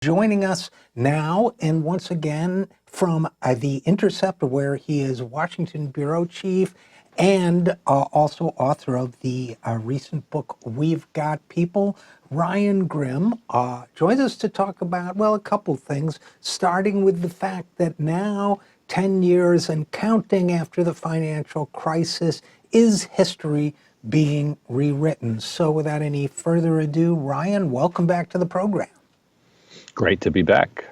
Joining us now, and once again from The Intercept, where he is Washington bureau chief and also author of the recent book, We've Got People. Ryan Grim joins us to talk about, well, a couple things, starting with the fact that now, 10 years and counting after the financial crisis, is history being rewritten? So without any further ado, Ryan, welcome back to the program. Great to be back.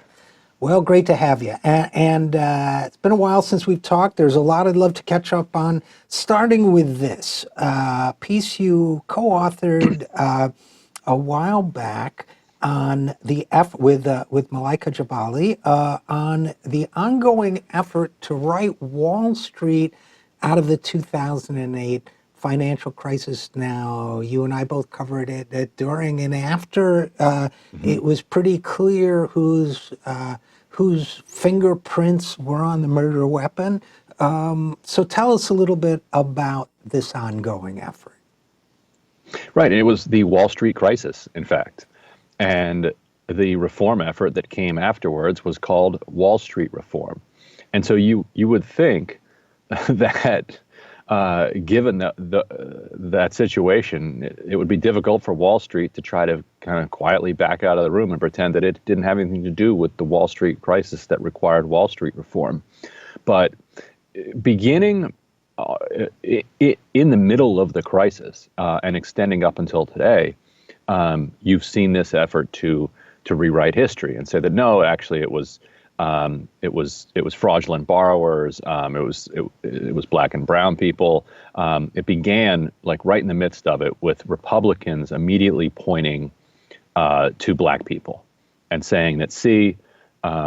Well, great to have you. And it's been a while since we've talked. There's a lot I'd love to catch up on, starting with this piece you co-authored a while back on with Malaika Jabali on the ongoing effort to write Wall Street out of the 2008 financial crisis. Now, you and I both covered it during and after. It was pretty clear whose fingerprints were on the murder weapon. So tell us a little bit about this ongoing effort. Right, and it was the Wall Street crisis, in fact. And the reform effort that came afterwards was called Wall Street reform. And so you would think that given that situation, it would be difficult for Wall Street to try to kind of quietly back out of the room and pretend that it didn't have anything to do with the Wall Street crisis that required Wall Street reform. But beginning in the middle of the crisis and extending up until today, you've seen this effort to rewrite history and say that no, actually it was fraudulent borrowers. It was black and brown people. It began like right in the midst of it with Republicans immediately pointing to black people and saying that, see,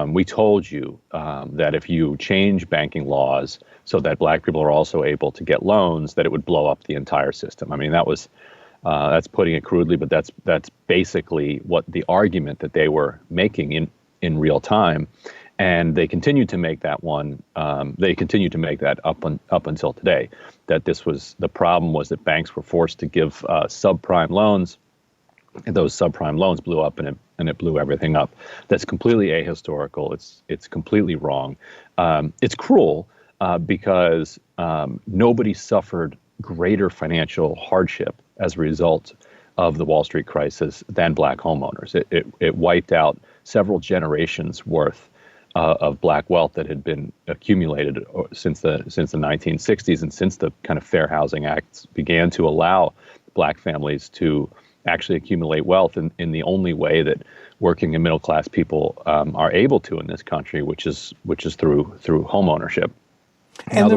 we told you that if you change banking laws so that black people are also able to get loans, that it would blow up the entire system. I mean, that's putting it crudely, but that's basically what the argument that they were making in real time. And they continued to make that one. They continued to make that up until today. That the problem was that banks were forced to give subprime loans, and those subprime loans blew up, and it blew everything up. That's completely ahistorical. It's completely wrong. It's cruel because nobody suffered greater financial hardship as a result of the Wall Street crisis than black homeowners. It wiped out several generations worth of black wealth that had been accumulated since the 1960s, and since the kind of Fair Housing Act began to allow black families to actually accumulate wealth in the only way that working and middle class people are able to in this country, which is through home ownership. And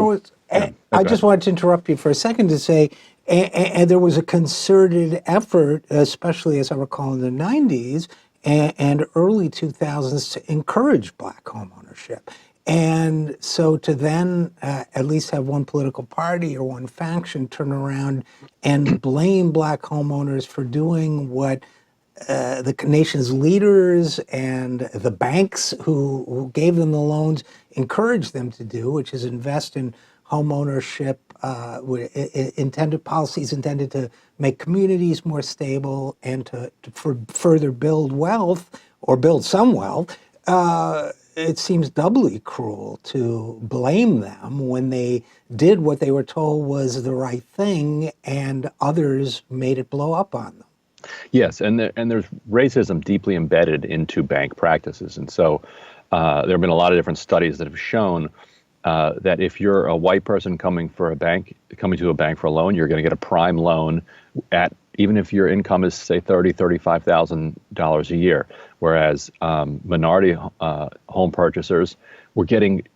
I just wanted to interrupt you for a second to say, and there was a concerted effort, especially as I recall in the 90s and early 2000s, to encourage black home ownership. And so to then at least have one political party or one faction turn around and blame black homeowners for doing what the nation's leaders and the banks who gave them the loans encouraged them to do, which is invest in home ownership, policies intended to make communities more stable and to further build wealth or build some wealth. It seems doubly cruel to blame them when they did what they were told was the right thing and others made it blow up on them. Yes, and there's racism deeply embedded into bank practices. And so there have been a lot of different studies that have shown that if you're a white person coming to a bank for a loan, you're going to get a prime loan even if your income is, say, $30,000-$35,000 a year, whereas minority home purchasers were getting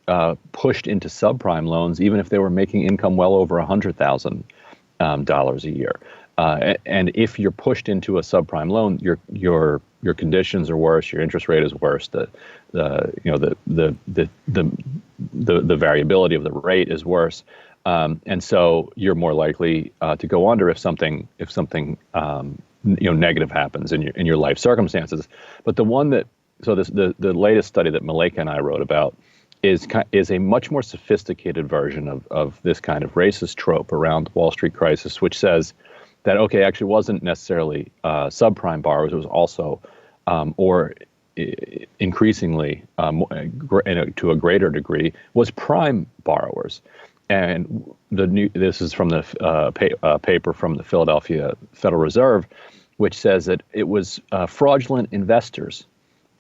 pushed into subprime loans, even if they were making income well over $100,000 a year. And if you're pushed into a subprime loan, your conditions are worse, your interest rate is worse, the variability of the rate is worse, and so you're more likely to go under if something negative happens in your life circumstances. But the latest study that Malaika and I wrote about is a much more sophisticated version of this kind of racist trope around the Wall Street crisis, which says that, okay, actually wasn't necessarily subprime borrowers, it was also, or increasingly, to a greater degree, was prime borrowers. And this is from the paper from the Philadelphia Federal Reserve, which says that it was fraudulent investors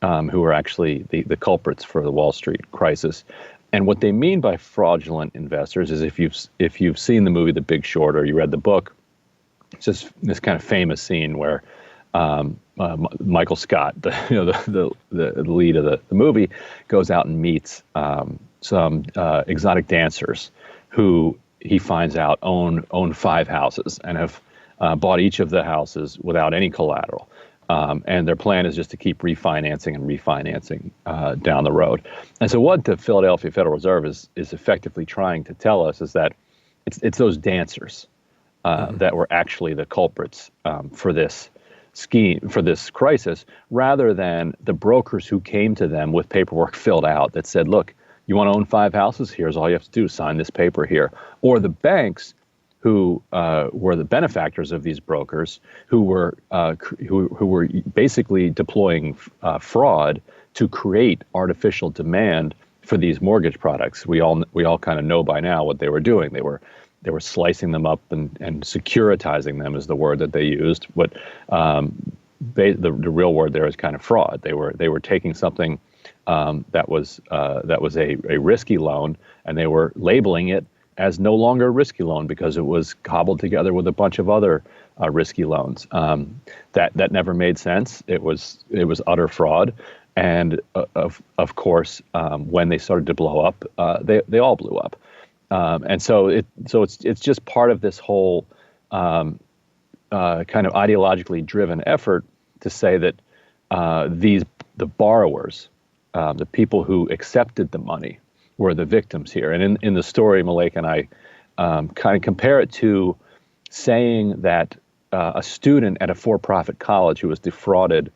who were actually the culprits for the Wall Street crisis. And what they mean by fraudulent investors is if you've seen the movie The Big Short or you read the book, it's just this kind of famous scene where Michael Scott, the lead of the movie, goes out and meets some exotic dancers who he finds out own 5 houses and have bought each of the houses without any collateral. And their plan is just to keep refinancing down the road. And so what the Philadelphia Federal Reserve is effectively trying to tell us is that it's those dancers that were actually the culprits for this scheme, for this crisis, rather than the brokers who came to them with paperwork filled out that said, look, you want to own 5 houses? Here's all you have to do, sign this paper here. Or the banks who were the benefactors of these brokers, who were basically deploying fraud to create artificial demand for these mortgage products. We all kind of know by now what they were doing. They were slicing them up and securitizing them is the word that they used. What the real word there is kind of fraud. They were taking something that was a risky loan, and they were labeling it as no longer a risky loan because it was cobbled together with a bunch of other risky loans. That never made sense. It was utter fraud, and of course, when they started to blow up, they all blew up. And so it's just part of this whole kind of ideologically driven effort to say that the borrowers, the people who accepted the money, were the victims here. And in the story, Malek and I kind of compare it to saying that a student at a for-profit college who was defrauded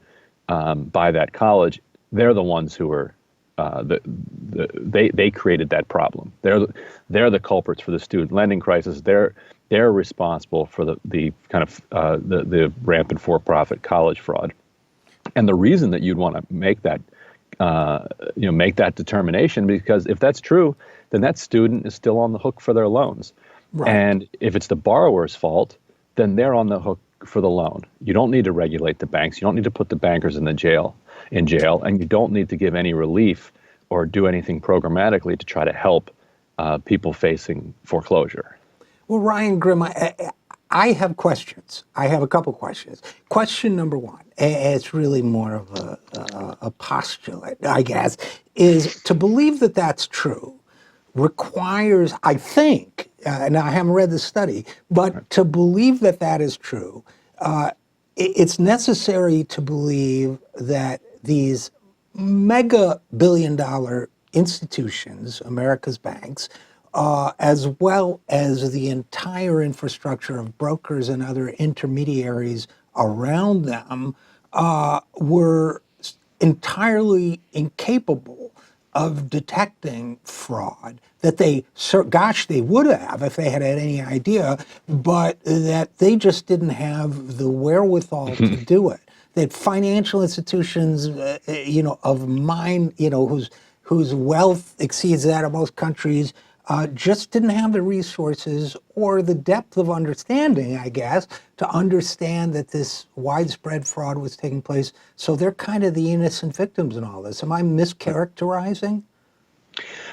by that college, they're the ones who were they created that problem. They're the culprits for the student lending crisis. They're responsible for the kind of the rampant for-profit college fraud. And the reason that you'd want to make that make that determination, because if that's true, then that student is still on the hook for their loans. Right. And if it's the borrower's fault, then they're on the hook for the loan. You don't need to regulate the banks. You don't need to put the bankers in jail, and you don't need to give any relief or do anything programmatically to try to help people facing foreclosure. Well, Ryan Grim, I have questions. I have a couple questions. Question number one, it's really more of a postulate, I guess, is to believe that that's true requires, I think, now I haven't read the study, but to believe that that is true, it's necessary to believe that these mega billion-dollar institutions, America's banks, as well as the entire infrastructure of brokers and other intermediaries around them, were entirely incapable of detecting fraud, that they would have if they had any idea, but that they just didn't have the wherewithal to do it. That financial institutions, of mine, whose wealth exceeds that of most countries, just didn't have the resources or the depth of understanding, I guess, to understand that this widespread fraud was taking place. So they're kind of the innocent victims in all this. Am I mischaracterizing?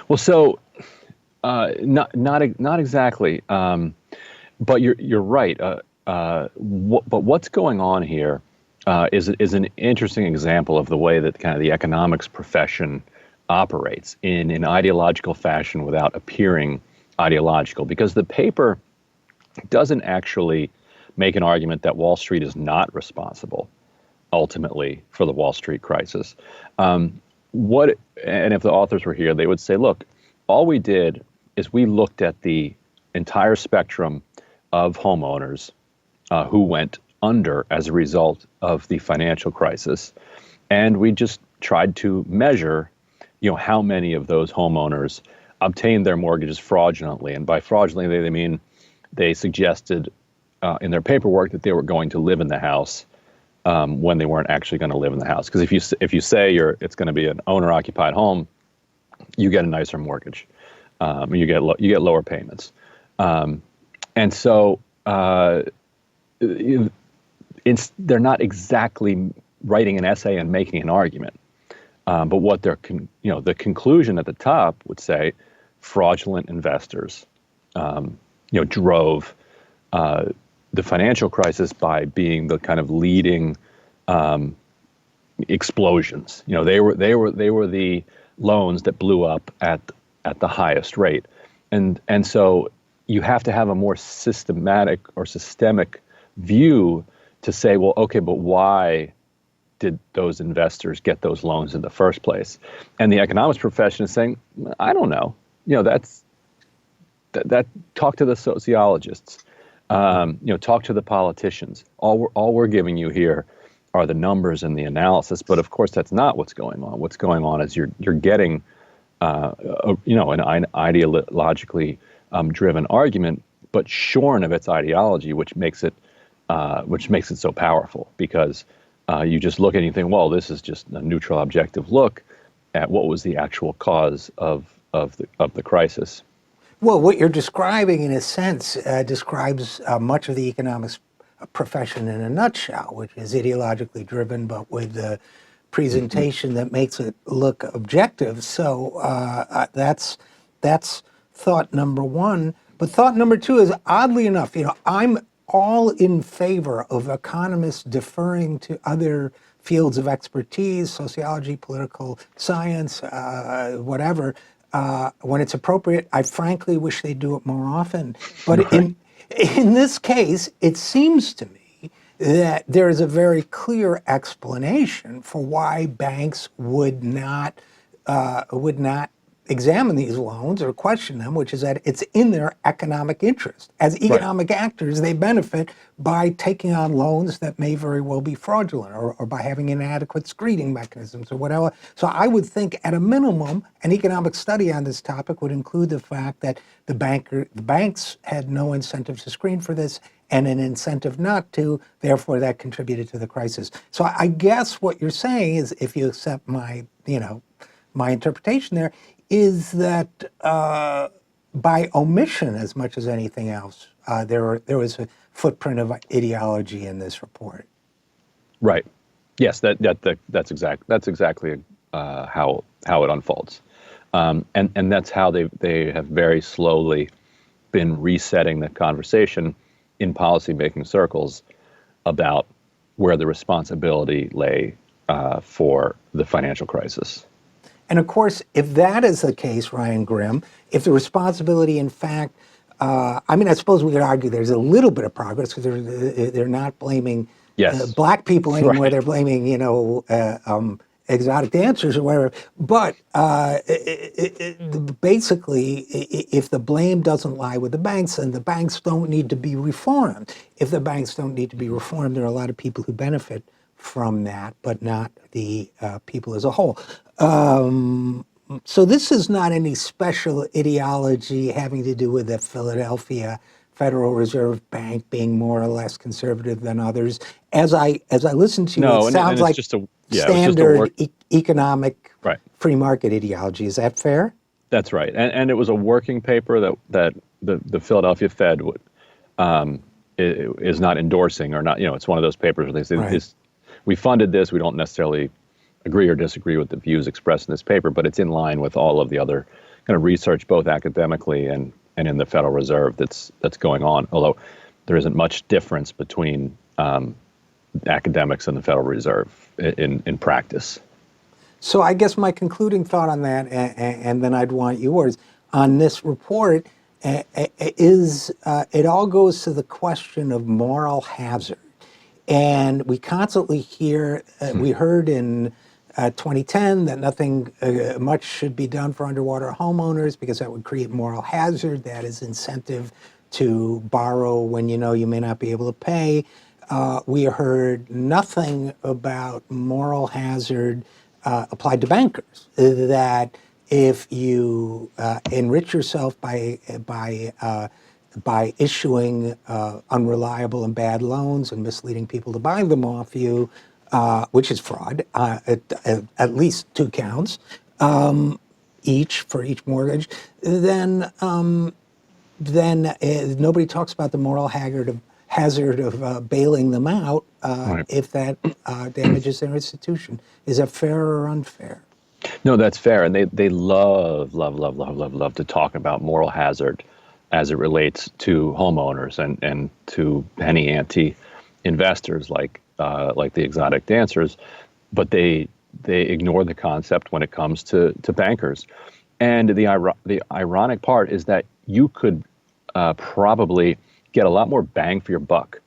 Well, so not exactly, but you're right. But what's going on here is an interesting example of the way that kind of the economics profession operates in an ideological fashion without appearing ideological, because the paper doesn't actually make an argument that Wall Street is not responsible ultimately for the Wall Street crisis. And if the authors were here, they would say, look, all we did is we looked at the entire spectrum of homeowners who went under as a result of the financial crisis, and we just tried to measure how many of those homeowners obtained their mortgages fraudulently. And by fraudulently, they mean they suggested in their paperwork that they were going to live in the house when they weren't actually going to live in the house. Because if you say it's going to be an owner-occupied home, you get a nicer mortgage, you get lower payments, and so they're not exactly writing an essay and making an argument, but what the conclusion at the top would say, fraudulent investors, drove the financial crisis by being the kind of leading explosions. They were the loans that blew up at the highest rate, and so you have to have a more systematic or systemic view to say, well, okay, but why did those investors get those loans in the first place? And the economics profession is saying, I don't know. That talk to the sociologists. Talk to the politicians. All we're giving you here are the numbers and the analysis, but of course that's not what's going on. What's going on is you're getting, an ideologically driven argument, but shorn of its ideology, which makes it so powerful, because you just look at it and you think, well, this is just a neutral, objective look at what was the actual cause of the crisis. Well, what you're describing, in a sense, describes much of the economics profession in a nutshell, which is ideologically driven, but with the presentation that makes it look objective. So that's thought number one. But thought number two is, oddly enough, I'm all in favor of economists deferring to other fields of expertise, sociology, political science, whatever, when it's appropriate. I frankly wish they'd do it more often. But in this case, it seems to me that there is a very clear explanation for why banks would not examine these loans or question them, which is that it's in their economic interest. As economic actors, they benefit by taking on loans that may very well be fraudulent, or by having inadequate screening mechanisms or whatever. So I would think, at a minimum, an economic study on this topic would include the fact that the banks had no incentive to screen for this and an incentive not to, therefore that contributed to the crisis. So I guess what you're saying is, if you accept my interpretation there, is that by omission, as much as anything else, there was a footprint of ideology in this report. Right. Yes, that's exactly how it unfolds, and that's how they have very slowly been resetting the conversation in policymaking circles about where the responsibility lay for the financial crisis. And of course, if that is the case, Ryan Grim, if the responsibility, in fact, I suppose we could argue there's a little bit of progress, because they're not blaming black people anymore. Right. They're blaming, exotic dancers or whatever. But basically, if the blame doesn't lie with the banks, then the banks don't need to be reformed. If the banks don't need to be reformed, there are a lot of people who benefit from that, but not the people as a whole. So this is not any special ideology having to do with the Philadelphia Federal Reserve Bank being more or less conservative than others. As I listen to you, it sounds like just standard economic free market ideology. Is that fair? That's right, and it was a working paper that the Philadelphia Fed is not endorsing, or not. It's one of those papers where they say, we funded this. We don't necessarily agree or disagree with the views expressed in this paper, but it's in line with all of the other kind of research, both academically and in the Federal Reserve, that's going on. Although there isn't much difference between academics and the Federal Reserve in practice. So I guess my concluding thought on that, and then I'd want yours on this report, is it all goes to the question of moral hazard. And we constantly hear, we heard in 2010 that nothing much should be done for underwater homeowners because that would create moral hazard. That is incentive to borrow when you know you may not be able to pay. We heard nothing about moral hazard applied to bankers, that if you enrich yourself by by issuing unreliable and bad loans and misleading people to buy them off you, which is fraud, at least 2 counts each for each mortgage, then nobody talks about the moral hazard of bailing them out Right. if that damages their institution. Is that fair or unfair? No, that's fair. And they love, love, love, love, love, love to talk about moral hazard as it relates to homeowners and to penny ante investors like the exotic dancers. But they ignore the concept when it comes to bankers. And the ironic part is that you could probably get a lot more bang for your buck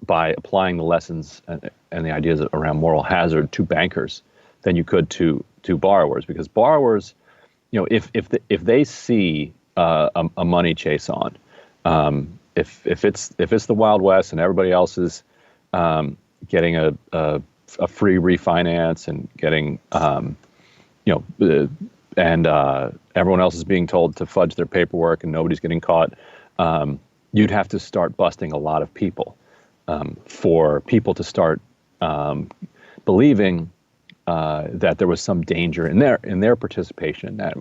by applying the lessons and the ideas around moral hazard to bankers than you could to borrowers, because borrowers, if they see a money chase on, if it's the Wild West and everybody else is getting a free refinance and getting everyone else is being told to fudge their paperwork and nobody's getting caught, you'd have to start busting a lot of people for people to start believing that there was some danger in their participation in that.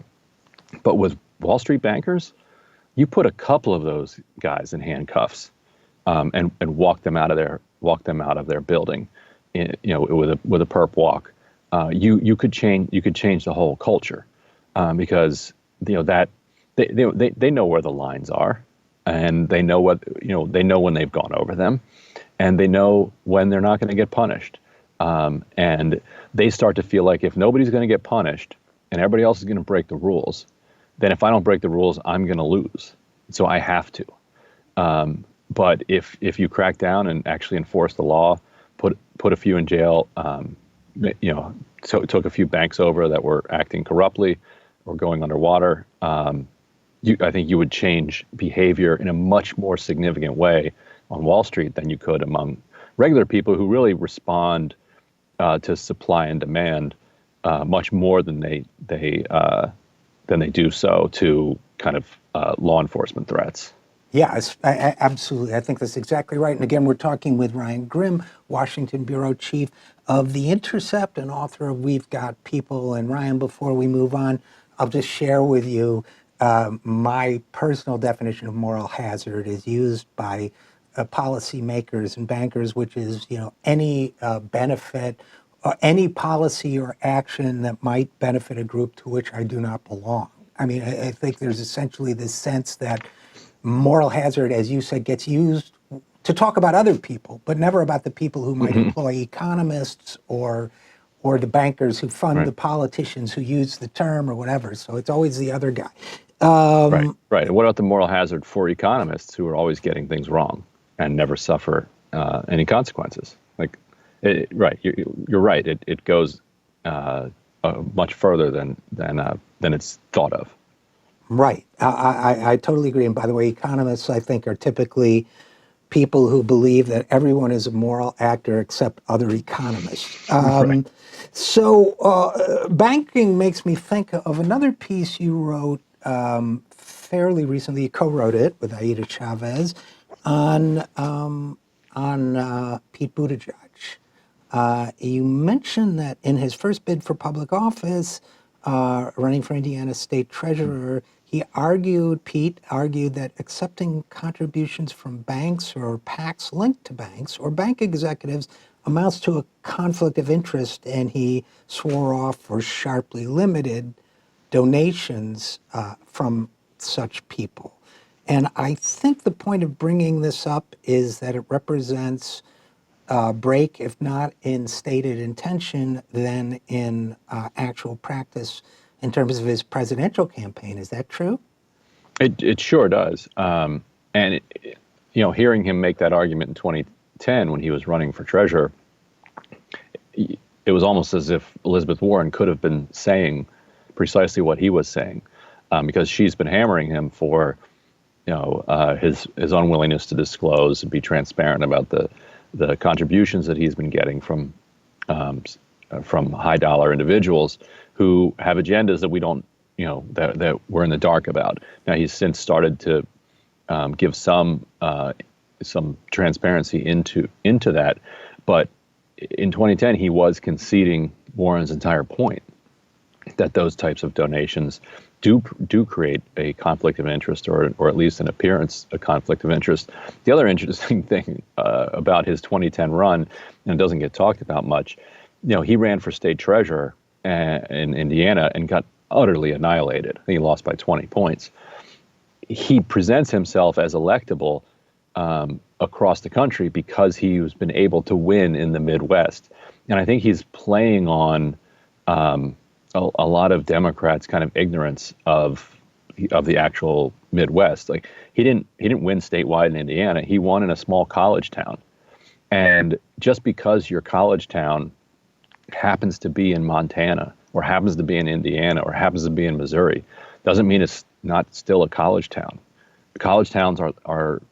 But with Wall Street bankers, you put a couple of those guys in handcuffs and walk them out of their building, with a perp walk. You could change the whole culture because that they know where the lines are, and they know when they've gone over them, and they know when they're not going to get punished. And they start to feel like if nobody's going to get punished and everybody else is going to break the rules, then if I don't break the rules, I'm going to lose. So I have to. But if you crack down and actually enforce the law, put a few in jail, took a few banks over that were acting corruptly or going underwater, I think you would change behavior in a much more significant way on Wall Street than you could among regular people who really respond to supply and demand much more than they do so to kind of law enforcement threats. Yeah, absolutely. I think that's exactly right. And again, we're talking with Ryan Grimm, Washington Bureau Chief of The Intercept and author of We've Got People. And Ryan, before we move on, I'll just share with you my personal definition of moral hazard is used by policymakers and bankers, which is, any benefit or any policy or action that might benefit a group to which I do not belong. I mean, I think there's essentially this sense that moral hazard, as you said, gets used to talk about other people, but never about the people who might employ economists or the bankers who fund the politicians who use the term or whatever. So it's always the other guy. Right. And what about the moral hazard for economists who are always getting things wrong and never suffer any consequences? You're right. It goes much further than it's thought of. Right. I totally agree. And by the way, economists, I think, are typically people who believe that everyone is a moral actor except other economists. Right. So banking makes me think of another piece you wrote fairly recently. You co-wrote it with Aida Chavez on Pete Buttigieg. You mentioned that in his first bid for public office, running for Indiana state treasurer, Pete argued that accepting contributions from banks or PACs linked to banks or bank executives amounts to a conflict of interest, and he swore off or sharply limited donations from such people. And I think the point of bringing this up is that it represents break, if not in stated intention, then in actual practice in terms of his presidential campaign. Is that true? It sure does. Hearing him make that argument in 2010 when he was running for treasurer, it was almost as if Elizabeth Warren could have been saying precisely what he was saying, because she's been hammering him for his unwillingness to disclose and be transparent about the contributions that he's been getting from high dollar individuals who have agendas that we don't, that we're in the dark about. Now he's since started to give some transparency into that. But in 2010, he was conceding Warren's entire point that those types of donations do create a conflict of interest, or at least an appearance of conflict of interest. The other interesting thing about his 2010 run, and it doesn't get talked about much, he ran for state treasurer in Indiana and got utterly annihilated. I think he lost by 20 points. He presents himself as electable across the country because he's been able to win in the Midwest. And I think he's playing on a lot of Democrats' kind of ignorance of the actual Midwest. Like he didn't win statewide in Indiana. He won in a small college town. And just because your college town happens to be in Montana or happens to be in Indiana or happens to be in Missouri doesn't mean it's not still a college town. College towns are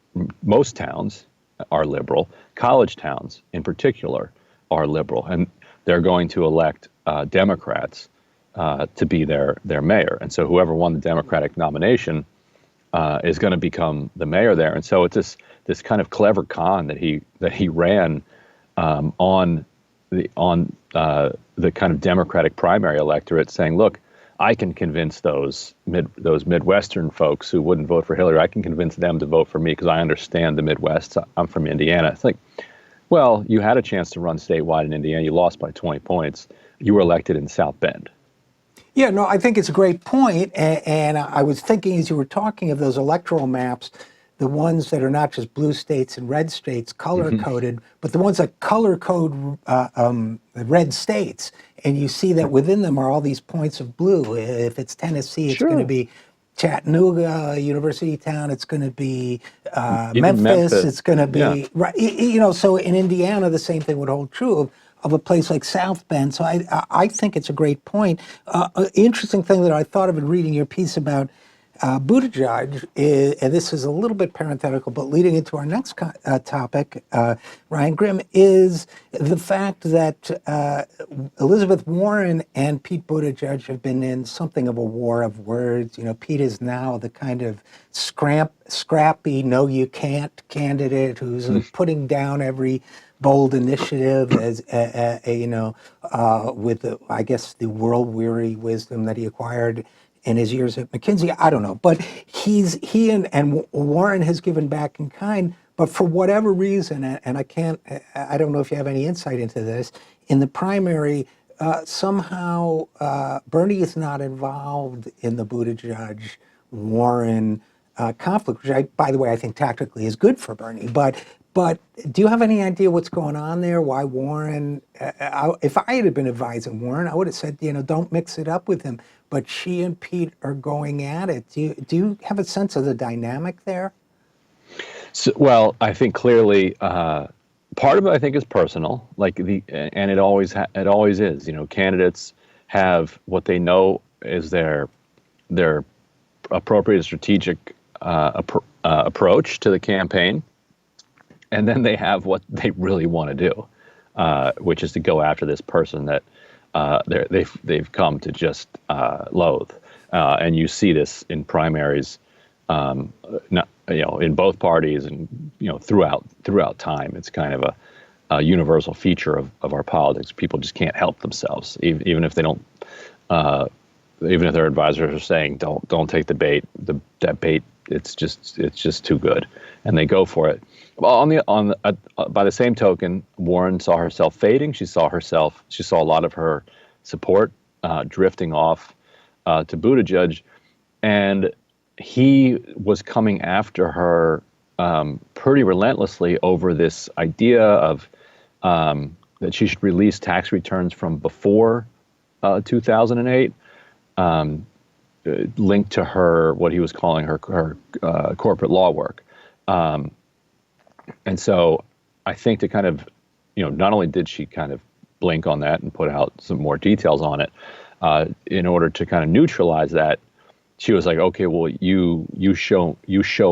most towns are liberal. College towns in particular are liberal, and they're going to elect Democrats to be their mayor. And so whoever won the Democratic nomination is going to become the mayor there. And so it's this kind of clever con that he ran on the kind of Democratic primary electorate, saying, look, I can convince those Midwestern folks who wouldn't vote for Hillary, I can convince them to vote for me because I understand the Midwest. I'm from Indiana. It's like, well, you had a chance to run statewide in Indiana. You lost by 20 points. You were elected in South Bend. Yeah, no, I think it's a great point. And I was thinking as you were talking of those electoral maps, the ones that are not just blue states and red states, color-coded, but the ones that color-code red states. And you see that within them are all these points of blue. If it's Tennessee, it's going to be Chattanooga, University Town. It's going to be Memphis. It's going to be, right. So in Indiana, the same thing would hold true of a place like South Bend. So I think it's a great point. Interesting thing that I thought of in reading your piece about Buttigieg, and this is a little bit parenthetical, but leading into our next topic, Ryan Grimm, is the fact that Elizabeth Warren and Pete Buttigieg have been in something of a war of words. Pete is now the kind of scrappy, no you can't candidate who's putting down every bold initiative as with I guess the world-weary wisdom that he acquired in his years at McKinsey. I don't know, but he and Warren has given back in kind. But for whatever reason, and I don't know if you have any insight into this, in the primary, somehow Bernie is not involved in the Buttigieg-Warren conflict, which by the way, I think tactically is good for Bernie. But do you have any idea what's going on there? Why Warren? If I had been advising Warren, I would have said, don't mix it up with him. But she and Pete are going at it. Do you have a sense of the dynamic there? So, well, I think clearly part of it I think is personal, and it always is. Candidates have what they know is their appropriate strategic approach to the campaign, and then they have what they really want to do, which is to go after this person that they've come to just loathe, and you see this in primaries, in both parties, and throughout time. It's kind of a universal feature of our politics. People just can't help themselves, even if they don't. Even if their advisors are saying don't take the bait, that bait it's just too good, and they go for it. Well, by the same token, Warren saw herself fading. She saw a lot of her support drifting off to Buttigieg, and he was coming after her pretty relentlessly over this idea of that she should release tax returns from before 2008, linked to her what he was calling her corporate law work. And so I think to kind of, not only did she kind of blink on that and put out some more details on it, in order to kind of neutralize that, she was like, okay, well, you show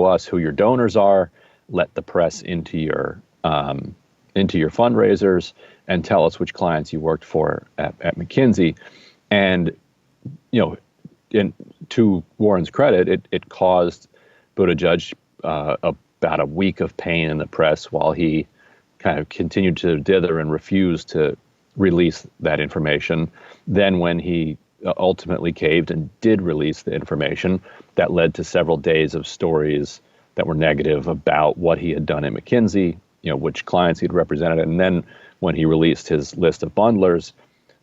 us who your donors are, let the press into your fundraisers, and tell us which clients you worked for at McKinsey. And, to Warren's credit, it caused Buttigieg about a week of pain in the press while he kind of continued to dither and refuse to release that information. Then when he ultimately caved and did release the information, that led to several days of stories that were negative about what he had done at McKinsey, which clients he'd represented. And then when he released his list of bundlers,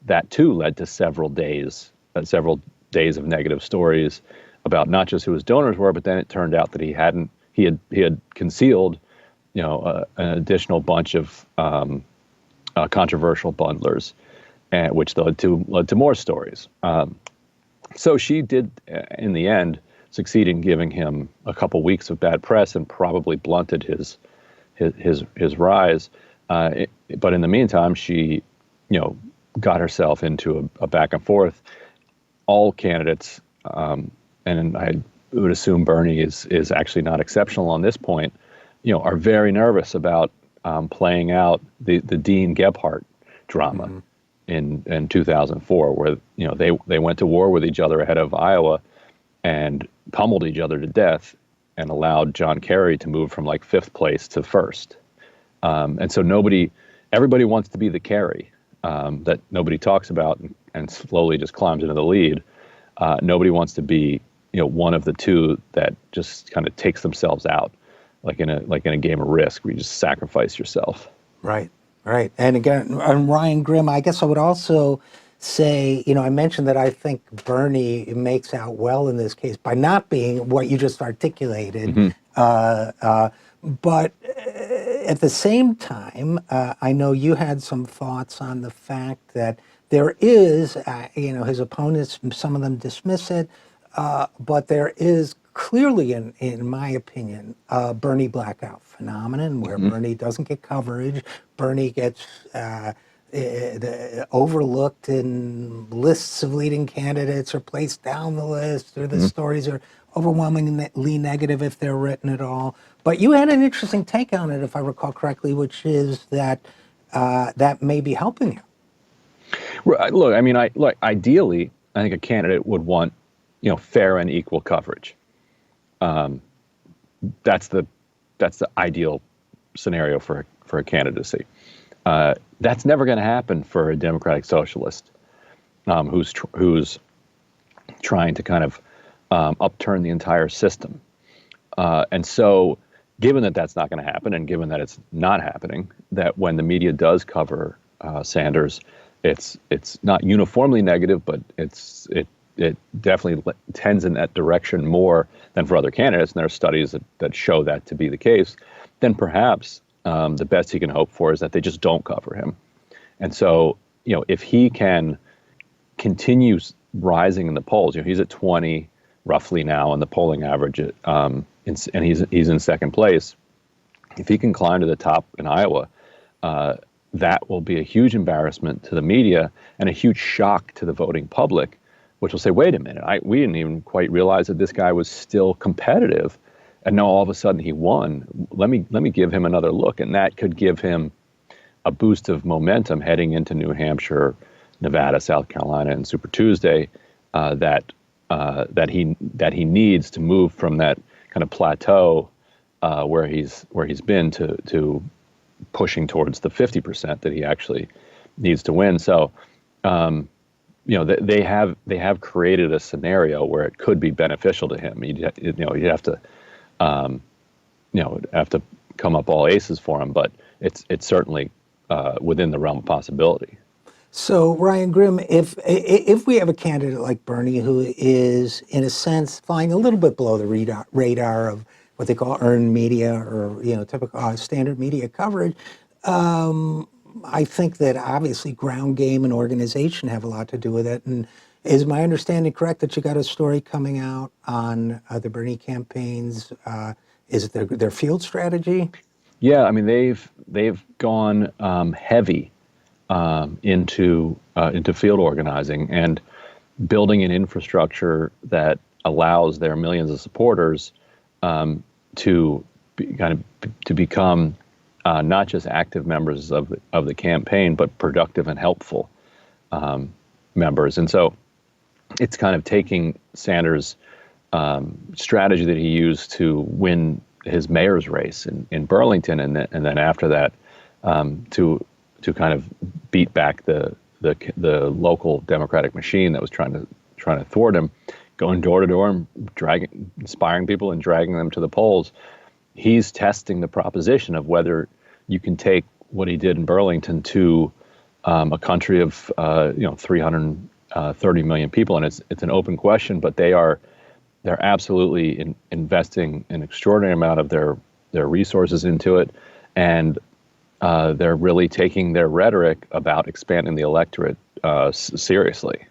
that too led to several days of negative stories about not just who his donors were, but then it turned out that he had concealed, an additional bunch of controversial bundlers, and which led to more stories. So she did, in the end, succeed in giving him a couple weeks of bad press and probably blunted his rise. But in the meantime, she, got herself into a back and forth. All candidates, and I would assume Bernie is actually not exceptional on this point, are very nervous about playing out the Dean Gebhardt drama in 2004, where they went to war with each other ahead of Iowa and pummeled each other to death and allowed John Kerry to move from like 5th place to 1st. And so everybody wants to be the Kerry that nobody talks about and slowly just climbs into the lead. Nobody wants to be, one of the two that just kind of takes themselves out, like in a game of Risk, where you just sacrifice yourself. Right. And again, on Ryan Grimm, I guess I would also say, I mentioned that I think Bernie makes out well in this case by not being what you just articulated. But at the same time, I know you had some thoughts on the fact that there is, his opponents, some of them dismiss it, but there is clearly, in my opinion, a Bernie blackout phenomenon where Bernie doesn't get coverage. Bernie gets overlooked in lists of leading candidates or placed down the list, or the stories are overwhelmingly negative if they're written at all. But you had an interesting take on it, if I recall correctly, which is that that may be helping you. Look, I mean, ideally, I think a candidate would want, fair and equal coverage. That's the ideal scenario for a candidacy. That's never going to happen for a Democratic Socialist who's trying to kind of upturn the entire system. And so, given that that's not going to happen, and given that it's not happening, that when the media does cover Sanders, it's not uniformly negative, but it definitely tends in that direction more than for other candidates. And there are studies that show that to be the case. Then perhaps the best he can hope for is that they just don't cover him. And so, if he can continue rising in the polls, he's at 20 roughly now in the polling average, and he's in 2nd place. If he can climb to the top in Iowa, that will be a huge embarrassment to the media and a huge shock to the voting public, which will say, wait a minute, we didn't even quite realize that this guy was still competitive, and now all of a sudden he won. Let me give him another look, and that could give him a boost of momentum heading into New Hampshire, Nevada, South Carolina, and Super Tuesday that he needs to move from that kind of plateau where he's been to pushing towards the 50% that he actually needs to win. So, they have created a scenario where it could be beneficial to him. You'd have to come up all aces for him, but it's certainly within the realm of possibility. So, Ryan Grimm, if we have a candidate like Bernie who is, in a sense, flying a little bit below the radar of what they call earned media or typical standard media coverage, I think that obviously ground game and organization have a lot to do with it. And is my understanding correct that you got a story coming out on the Bernie campaigns? Is it their field strategy? Yeah, I mean they've gone heavy into field organizing and building an infrastructure that allows their millions of supporters to become not just active members of the campaign, but productive and helpful members. And so it's kind of taking Sanders' strategy that he used to win his mayor's race in Burlington, and then after that, to kind of beat back the local Democratic machine that was trying to thwart him, going door to door and inspiring people and dragging them to the polls. He's testing the proposition of whether you can take what he did in Burlington to a country of 330 million people, and it's an open question, but they're absolutely investing an extraordinary amount of their resources into it, and they're really taking their rhetoric about expanding the electorate seriously.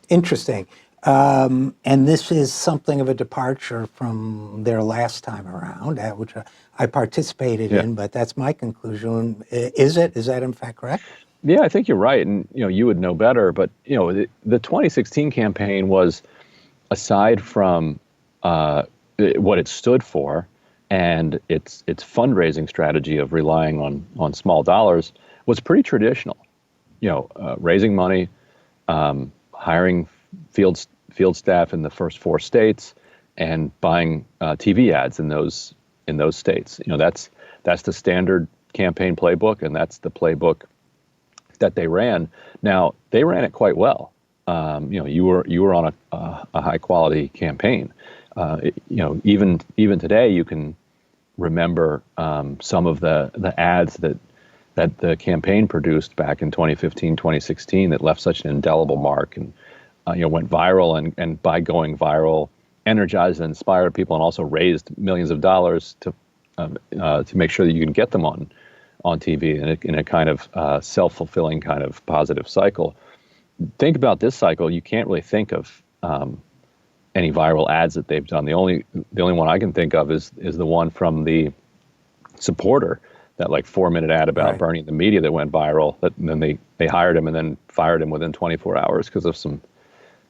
Interesting. And this is something of a departure from their last time around, which I participated in, but that's my conclusion. Is it? Is that in fact correct? Yeah, I think you're right, and you would know better. But the 2016 campaign was, aside from what it stood for and its fundraising strategy of relying on small dollars, was pretty traditional. Raising money, hiring field staff in the first 4 states, and buying TV ads in those states. That's the standard campaign playbook, and that's the playbook that they ran. Now, they ran it quite well. You were on a high quality campaign. Even today, you can remember some of the ads that the campaign produced back in 2015, 2016 that left such an indelible mark, and went viral, and by going viral, energized and inspired people, and also raised millions of dollars to make sure that you can get them on TV in a kind of self-fulfilling kind of positive cycle. Think about this cycle. You can't really think of any viral ads that they've done. The only one I can think of is the one from the supporter, that 4-minute ad about burning the media that went viral. And then they hired him and then fired him within 24 hours because of some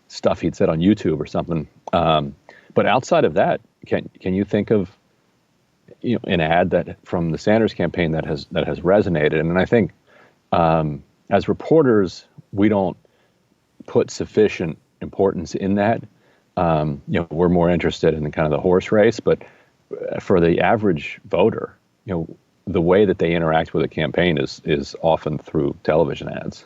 stuff he'd said on YouTube or something. But outside of that, can you think of an ad that from the Sanders campaign that has resonated? And I think as reporters, we don't put sufficient importance in that. We're more interested in kind of the horse race, but for the average voter, the way that they interact with a campaign is often through television ads.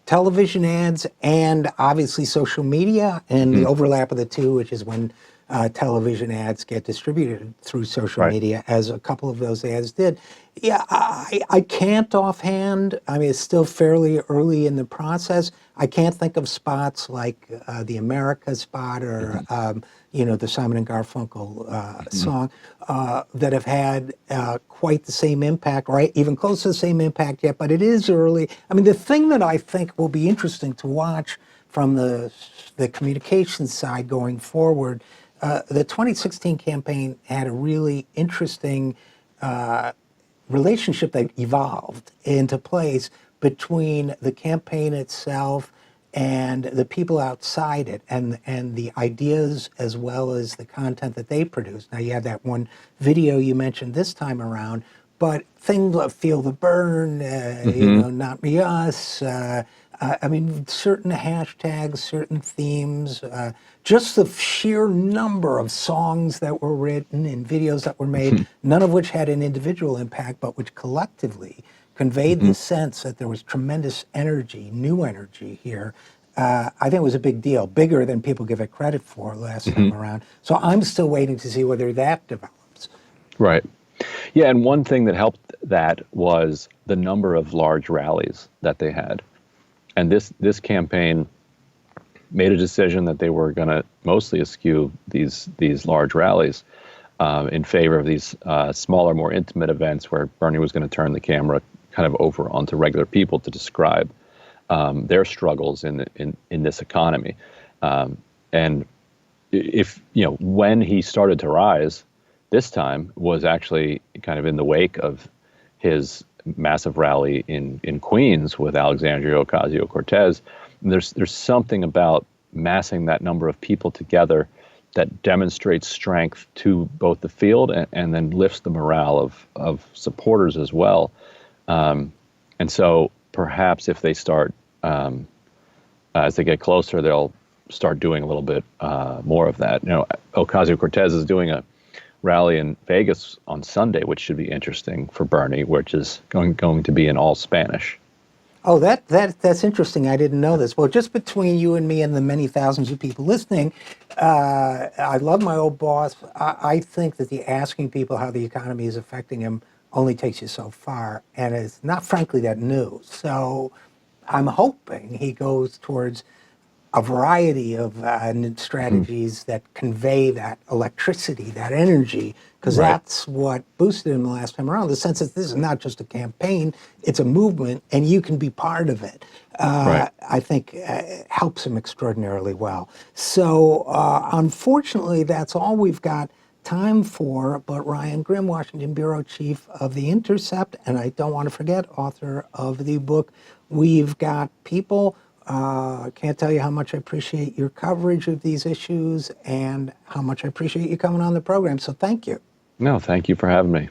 Television ads and obviously social media, and the overlap of the two, which is when television ads get distributed through social media, as a couple of those ads did. Yeah, I can't offhand, I mean, it's still fairly early in the process. I can't think of spots like the America spot or, the Simon and Garfunkel song that have had quite the same impact, or even close to the same impact yet, but it is early. I mean, the thing that I think will be interesting to watch from the communications side going forward, the 2016 campaign had a really interesting relationship that evolved into place between the campaign itself and the people outside it, and the ideas as well as the content that they produce. Now, you have that one video you mentioned this time around, but things like Feel the Burn, Not Me Us, I mean, certain hashtags, certain themes, just the sheer number of songs that were written and videos that were made, none of which had an individual impact, but which collectively conveyed the sense that there was tremendous energy, new energy here. I think it was a big deal, bigger than people give it credit for last time around. So I'm still waiting to see whether that develops. Right. Yeah, and one thing that helped that was the number of large rallies that they had. And this campaign made a decision that they were going to mostly eschew these large rallies in favor of these smaller, more intimate events where Bernie was going to turn the camera kind of over onto regular people to describe their struggles in this economy. And if when he started to rise, this time was actually kind of in the wake of his massive rally in Queens with Alexandria Ocasio-Cortez. There's something about massing that number of people together that demonstrates strength to both the field and then lifts the morale of supporters as well. And so perhaps if they start, as they get closer, they'll start doing a little bit more of that. Ocasio-Cortez is doing a rally in Vegas on Sunday, which should be interesting for Bernie, which is going to be in all Spanish. Oh, that's interesting. I didn't know this. Well, just between you and me and the many thousands of people listening, I love my old boss. I think that the asking people how the economy is affecting him only takes you so far, and it's not, frankly, that new. So I'm hoping he goes towards a variety of strategies that convey that electricity, that energy, because Right. that's what boosted him the last time around. The sense that this is not just a campaign, it's a movement, and you can be part of it. Right. I think helps him extraordinarily well. So unfortunately, that's all we've got time for. But Ryan Grimm, Washington Bureau Chief of The Intercept, and I don't want to forget, author of the book We've Got People. I can't tell you how much I appreciate your coverage of these issues and how much I appreciate you coming on the program. So thank you. No, thank you for having me.